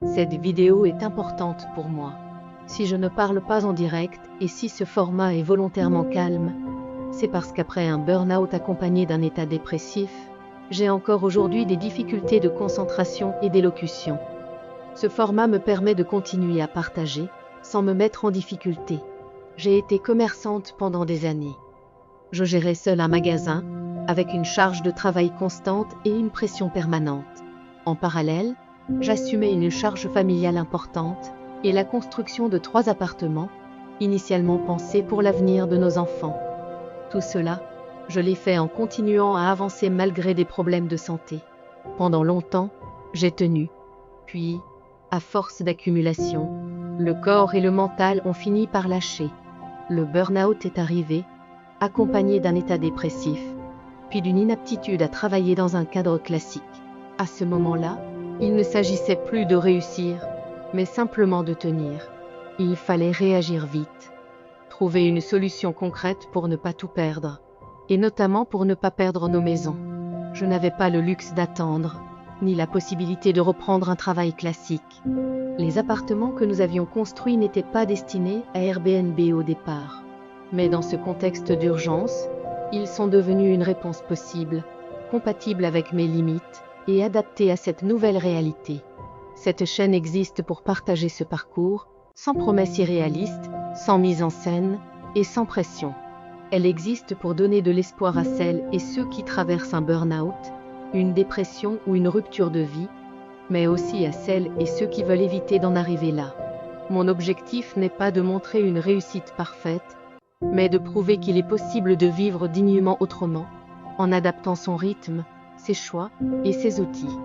Cette vidéo est importante pour moi. Si je ne parle pas en direct et si ce format est volontairement calme, c'est parce qu'après un burn-out accompagné d'un état dépressif, j'ai encore aujourd'hui des difficultés de concentration et d'élocution. Ce format me permet de continuer à partager, sans me mettre en difficulté. J'ai été commerçante pendant des années. Je gérais seule un magasin, avec une charge de travail constante et une pression permanente. En parallèle, j'assumais une charge familiale importante et la construction de 3 appartements, initialement pensés pour l'avenir de nos enfants. Tout cela, je l'ai fait en continuant à avancer malgré des problèmes de santé. Pendant longtemps, j'ai tenu. Puis, à force d'accumulation, le corps et le mental ont fini par lâcher. Le burn-out est arrivé, accompagné d'un état dépressif, puis d'une inaptitude à travailler dans un cadre classique. À ce moment-là, il ne s'agissait plus de réussir, mais simplement de tenir. Il fallait réagir vite, trouver une solution concrète pour ne pas tout perdre, et notamment pour ne pas perdre nos maisons. Je n'avais pas le luxe d'attendre, ni la possibilité de reprendre un travail classique. Les appartements que nous avions construits n'étaient pas destinés à Airbnb au départ. Mais dans ce contexte d'urgence, ils sont devenus une réponse possible, compatible avec mes limites et adaptée à cette nouvelle réalité. Cette chaîne existe pour partager ce parcours, sans promesses irréalistes, sans mise en scène et sans pression. Elle existe pour donner de l'espoir à celles et ceux qui traversent un burn-out, une dépression ou une rupture de vie, mais aussi à celles et ceux qui veulent éviter d'en arriver là. Mon objectif n'est pas de montrer une réussite parfaite, mais de prouver qu'il est possible de vivre dignement autrement, en adaptant son rythme, ses choix et ses outils.